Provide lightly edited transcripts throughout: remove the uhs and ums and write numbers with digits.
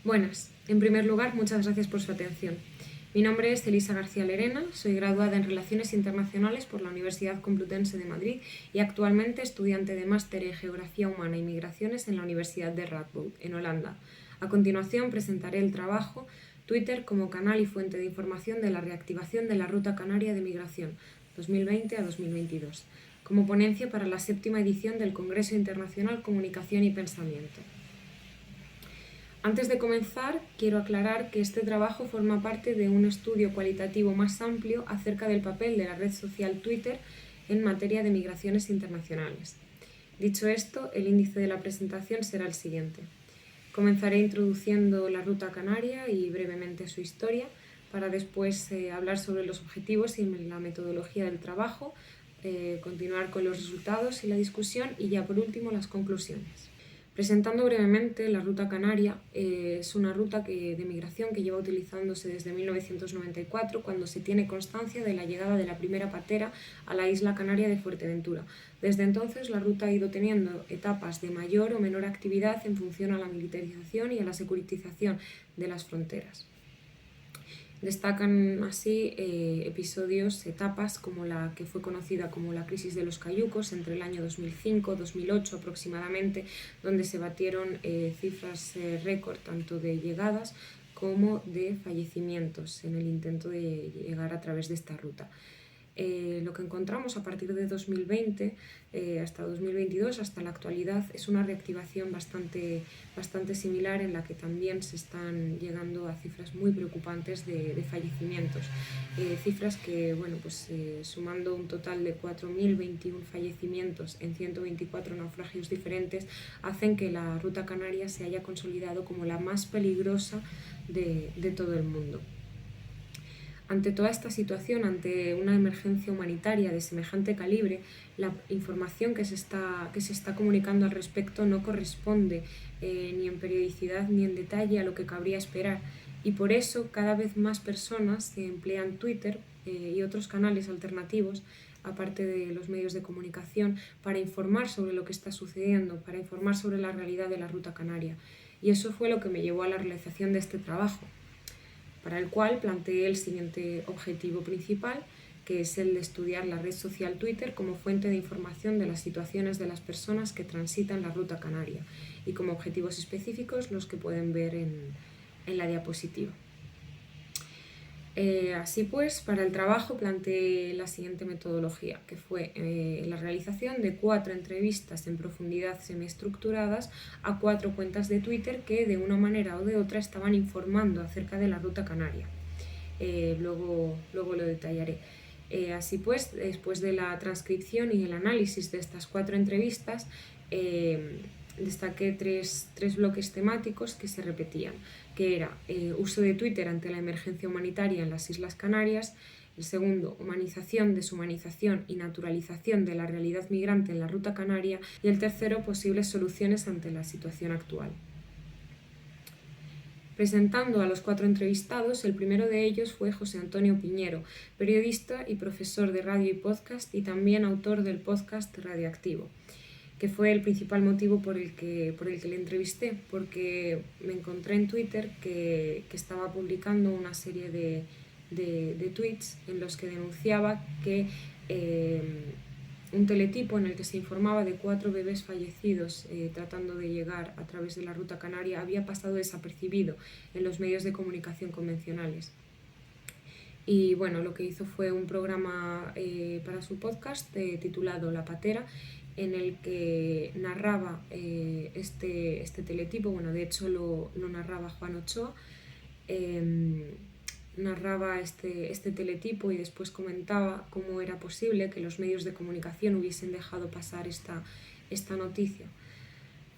Buenas, en primer lugar, muchas gracias por su atención. Mi nombre es Elisa García Lerena, soy graduada en Relaciones Internacionales por la Universidad Complutense de Madrid y actualmente estudiante de máster en Geografía Humana y Migraciones en la Universidad de Radboud, en Holanda. A continuación presentaré el trabajo Twitter como canal y fuente de información de la reactivación de la Ruta Canaria de Migración 2020 a 2022, como ponencia para la 7ª edición del Congreso Internacional Comunicación y Pensamiento. Antes de comenzar, quiero aclarar que este trabajo forma parte de un estudio cualitativo más amplio acerca del papel de la red social Twitter en materia de migraciones internacionales. Dicho esto, el índice de la presentación será el siguiente. Comenzaré introduciendo la Ruta Canaria y brevemente su historia, para después hablar sobre los objetivos y la metodología del trabajo, continuar con los resultados y la discusión y ya por último las conclusiones. Presentando brevemente, la Ruta Canaria es una ruta de migración que lleva utilizándose desde 1994, cuando se tiene constancia de la llegada de la primera patera a la isla canaria de Fuerteventura. Desde entonces, la ruta ha ido teniendo etapas de mayor o menor actividad en función a la militarización y a la securitización de las fronteras. Destacan así etapas como la que fue conocida como la crisis de los cayucos entre el año 2005-2008 aproximadamente, donde se batieron cifras récord tanto de llegadas como de fallecimientos en el intento de llegar a través de esta ruta. Lo que encontramos a partir de 2020 hasta 2022, hasta la actualidad, es una reactivación bastante similar, en la que también se están llegando a cifras muy preocupantes de fallecimientos. Cifras que, sumando un total de 4.021 fallecimientos en 124 naufragios diferentes, hacen que la Ruta Canaria se haya consolidado como la más peligrosa de todo el mundo. Ante toda esta situación, ante una emergencia humanitaria de semejante calibre, la información que se está comunicando al respecto no corresponde ni en periodicidad ni en detalle a lo que cabría esperar, y por eso cada vez más personas emplean Twitter y otros canales alternativos, aparte de los medios de comunicación, para informar sobre lo que está sucediendo, para informar sobre la realidad de la Ruta Canaria. Y eso fue lo que me llevó a la realización de este trabajo, para el cual planteé el siguiente objetivo principal, que es el de estudiar la red social Twitter como fuente de información de las situaciones de las personas que transitan la Ruta Canaria, y como objetivos específicos los que pueden ver en la diapositiva. Así pues, para el trabajo planteé la siguiente metodología, que fue la realización de 4 entrevistas en profundidad semiestructuradas a 4 cuentas de Twitter que de una manera o de otra estaban informando acerca de la Ruta Canaria. Luego lo detallaré. Así pues, después de la transcripción y el análisis de estas 4 entrevistas, destaqué tres bloques temáticos que se repetían, que era uso de Twitter ante la emergencia humanitaria en las Islas Canarias; el segundo, humanización, deshumanización y naturalización de la realidad migrante en la Ruta Canaria; y el tercero, posibles soluciones ante la situación actual. Presentando a los 4 entrevistados, el primero de ellos fue José Antonio Piñero, periodista y profesor de radio y podcast, y también autor del podcast Radioactivo, que fue el principal motivo por el que le entrevisté, porque me encontré en Twitter que estaba publicando una serie de tweets en los que denunciaba que un teletipo en el que se informaba de 4 bebés fallecidos tratando de llegar a través de la Ruta Canaria había pasado desapercibido en los medios de comunicación convencionales. Y bueno, lo que hizo fue un programa para su podcast titulado La Patera, en el que narraba este teletipo. Bueno, de hecho lo narraba Juan Ochoa. Narraba este teletipo y después comentaba cómo era posible que los medios de comunicación hubiesen dejado pasar esta noticia.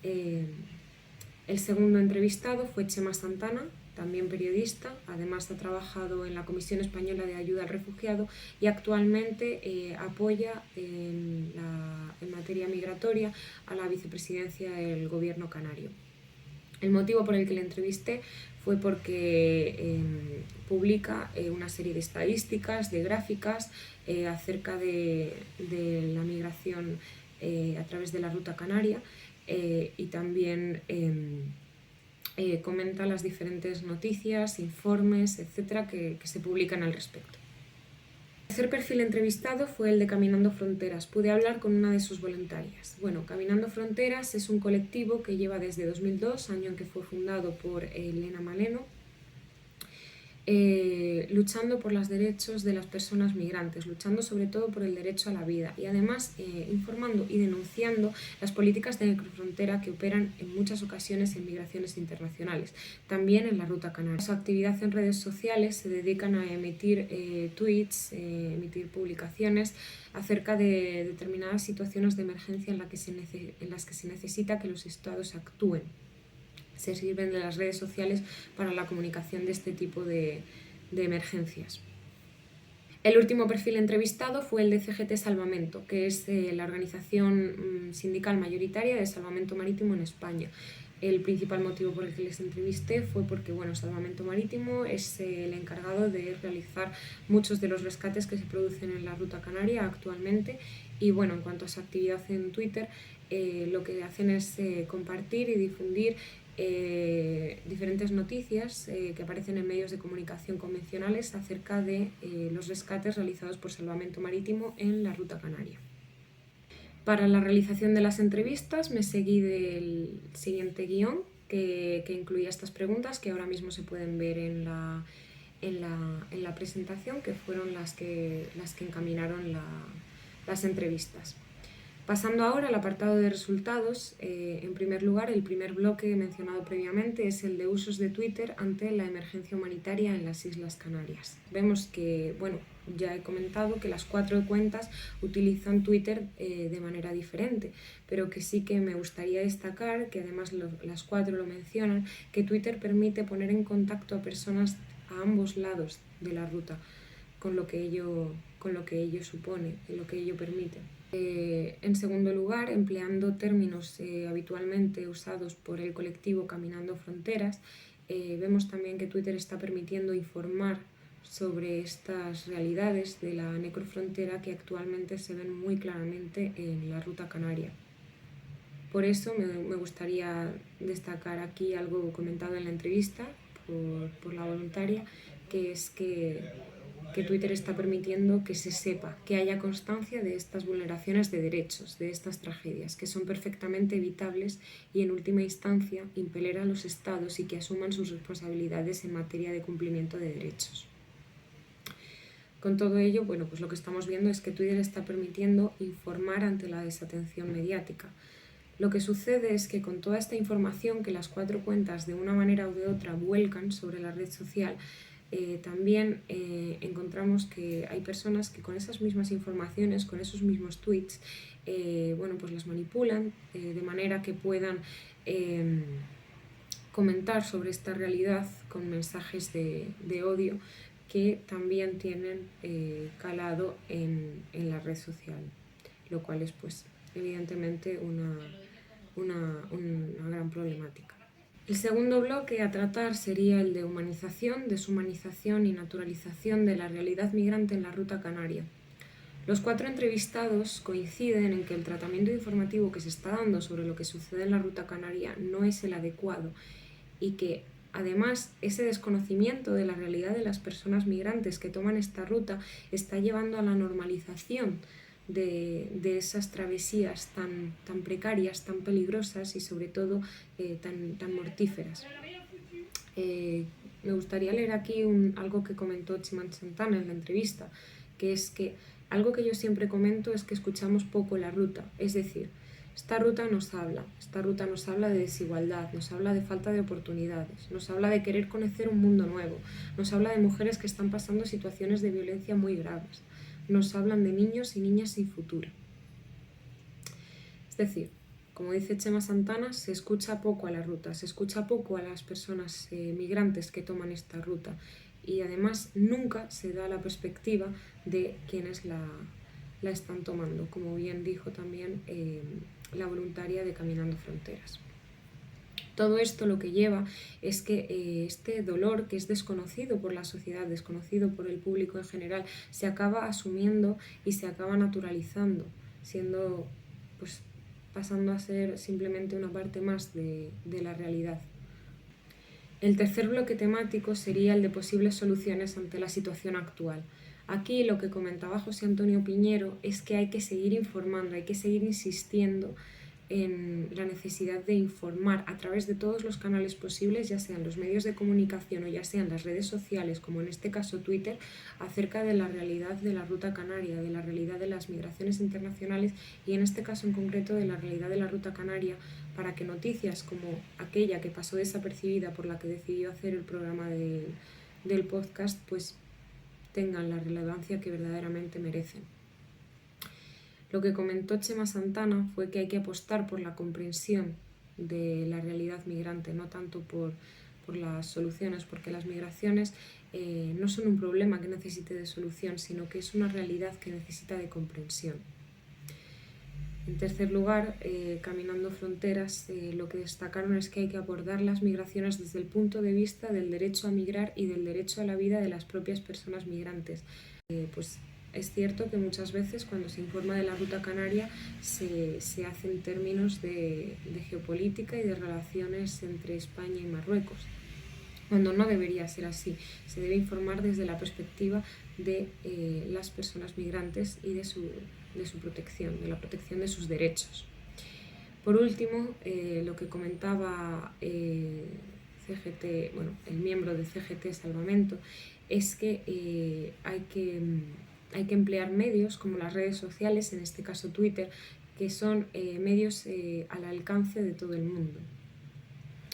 El segundo entrevistado fue Chema Santana, también periodista. Además ha trabajado en la Comisión Española de Ayuda al Refugiado y actualmente apoya en materia migratoria a la vicepresidencia del Gobierno canario. El motivo por el que le entrevisté fue porque publica una serie de estadísticas, de gráficas acerca de la migración a través de la Ruta Canaria, y también comenta las diferentes noticias, informes, etcétera, que se publican al respecto. El tercer perfil entrevistado fue el de Caminando Fronteras. Pude hablar con una de sus voluntarias. Bueno, Caminando Fronteras es un colectivo que lleva desde 2002, año en que fue fundado por Elena Maleno, luchando por los derechos de las personas migrantes, luchando sobre todo por el derecho a la vida y además informando y denunciando las políticas de necrofrontera que operan en muchas ocasiones en migraciones internacionales, también en la Ruta Canaria. Su actividad en redes sociales se dedican a emitir tweets, emitir publicaciones acerca de determinadas situaciones de emergencia en las que se necesita que los estados actúen. Se sirven de las redes sociales para la comunicación de este tipo de emergencias. El último perfil entrevistado fue el de CGT Salvamento, que es la organización sindical mayoritaria de salvamento marítimo en España. El principal motivo por el que les entrevisté fue porque Salvamento Marítimo es el encargado de realizar muchos de los rescates que se producen en la Ruta Canaria actualmente y en cuanto a su actividad en Twitter, lo que hacen es compartir y difundir diferentes noticias que aparecen en medios de comunicación convencionales acerca de los rescates realizados por Salvamento Marítimo en la Ruta Canaria. Para la realización de las entrevistas me seguí del siguiente guión que incluía estas preguntas que ahora mismo se pueden ver en la presentación, que fueron las que encaminaron las entrevistas. Pasando ahora al apartado de resultados, en primer lugar, el primer bloque mencionado previamente es el de usos de Twitter ante la emergencia humanitaria en las Islas Canarias. Vemos que, ya he comentado que las 4 cuentas utilizan Twitter de manera diferente, pero que sí que me gustaría destacar, que además las 4 lo mencionan, que Twitter permite poner en contacto a personas a ambos lados de la ruta, con lo que ello supone y lo que ello permite. En segundo lugar, empleando términos habitualmente usados por el colectivo Caminando Fronteras, vemos también que Twitter está permitiendo informar sobre estas realidades de la necrofrontera que actualmente se ven muy claramente en la Ruta Canaria. Por eso me gustaría destacar aquí algo comentado en la entrevista por la voluntaria, que es que Twitter está permitiendo que se sepa, que haya constancia de estas vulneraciones de derechos, de estas tragedias, que son perfectamente evitables y en última instancia impeler a los estados y que asuman sus responsabilidades en materia de cumplimiento de derechos. Con todo ello, pues lo que estamos viendo es que Twitter está permitiendo informar ante la desatención mediática. Lo que sucede es que con toda esta información que las 4 cuentas de una manera u de otra vuelcan sobre la red social, también encontramos que hay personas que con esas mismas informaciones, con esos mismos tweets, pues las manipulan de manera que puedan comentar sobre esta realidad con mensajes de odio que también tienen calado en la red social, lo cual es evidentemente una gran problemática. El segundo bloque a tratar sería el de humanización, deshumanización y naturalización de la realidad migrante en la Ruta Canaria. Los 4 entrevistados coinciden en que el tratamiento informativo que se está dando sobre lo que sucede en la Ruta Canaria no es el adecuado y que, además, ese desconocimiento de la realidad de las personas migrantes que toman esta ruta está llevando a la normalización de esas travesías tan precarias, tan peligrosas y sobre todo tan mortíferas. Me gustaría leer aquí algo que comentó Chimán Santana en la entrevista, que es que algo que yo siempre comento es que escuchamos poco la ruta, es decir, esta ruta nos habla de desigualdad, nos habla de falta de oportunidades, nos habla de querer conocer un mundo nuevo, nos habla de mujeres que están pasando situaciones de violencia muy graves, nos hablan de niños y niñas sin futuro. Es decir, como dice Chema Santana, se escucha poco a la ruta, se escucha poco a las personas migrantes que toman esta ruta y además nunca se da la perspectiva de quienes la están tomando, como bien dijo también la voluntaria de Caminando Fronteras. Todo esto lo que lleva es que este dolor, que es desconocido por la sociedad, desconocido por el público en general, se acaba asumiendo y se acaba naturalizando, pasando a ser simplemente una parte más de la realidad. El tercer bloque temático sería el de posibles soluciones ante la situación actual. Aquí lo que comentaba José Antonio Piñero es que hay que seguir informando, hay que seguir insistiendo en la necesidad de informar a través de todos los canales posibles, ya sean los medios de comunicación o ya sean las redes sociales, como en este caso Twitter, acerca de la realidad de la Ruta Canaria, de la realidad de las migraciones internacionales y en este caso en concreto de la realidad de la Ruta Canaria, para que noticias como aquella que pasó desapercibida por la que decidió hacer el programa del podcast, pues tengan la relevancia que verdaderamente merecen. Lo que comentó Chema Santana fue que hay que apostar por la comprensión de la realidad migrante, no tanto por las soluciones, porque las migraciones no son un problema que necesite de solución, sino que es una realidad que necesita de comprensión. En tercer lugar, Caminando Fronteras, lo que destacaron es que hay que abordar las migraciones desde el punto de vista del derecho a migrar y del derecho a la vida de las propias personas migrantes. Pues es cierto que muchas veces cuando se informa de la Ruta Canaria se hace en términos de geopolítica y de relaciones entre España y Marruecos, cuando no debería ser así. Se debe informar desde la perspectiva de las personas migrantes y de su protección, de la protección de sus derechos. Por último, lo que comentaba CGT, bueno, el miembro de CGT Salvamento, es que hay que emplear medios como las redes sociales, en este caso Twitter, que son medios al alcance de todo el mundo.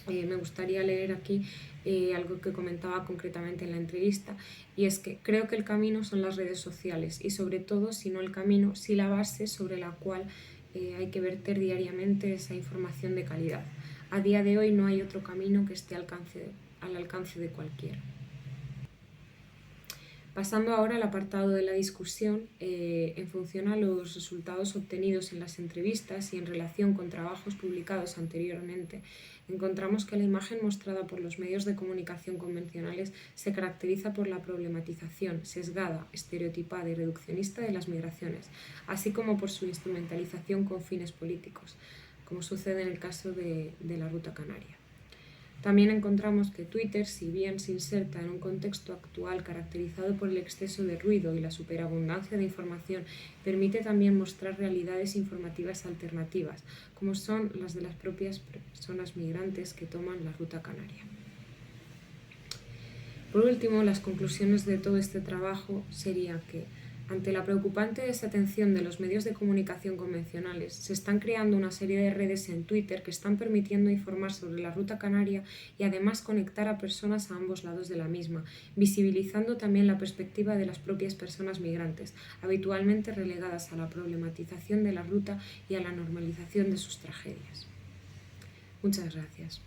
Me gustaría leer aquí algo que comentaba concretamente en la entrevista, y es que creo que el camino son las redes sociales y sobre todo, si no el camino, sí la base sobre la cual hay que verter diariamente esa información de calidad. A día de hoy no hay otro camino que esté al alcance de cualquiera. Pasando ahora al apartado de la discusión, en función a los resultados obtenidos en las entrevistas y en relación con trabajos publicados anteriormente, encontramos que la imagen mostrada por los medios de comunicación convencionales se caracteriza por la problematización sesgada, estereotipada y reduccionista de las migraciones, así como por su instrumentalización con fines políticos, como sucede en el caso de la Ruta Canaria. También encontramos que Twitter, si bien se inserta en un contexto actual caracterizado por el exceso de ruido y la superabundancia de información, permite también mostrar realidades informativas alternativas, como son las de las propias personas migrantes que toman la Ruta Canaria. Por último, las conclusiones de todo este trabajo serían que, ante la preocupante desatención de los medios de comunicación convencionales, se están creando una serie de redes en Twitter que están permitiendo informar sobre la Ruta Canaria y además conectar a personas a ambos lados de la misma, visibilizando también la perspectiva de las propias personas migrantes, habitualmente relegadas a la problematización de la ruta y a la normalización de sus tragedias. Muchas gracias.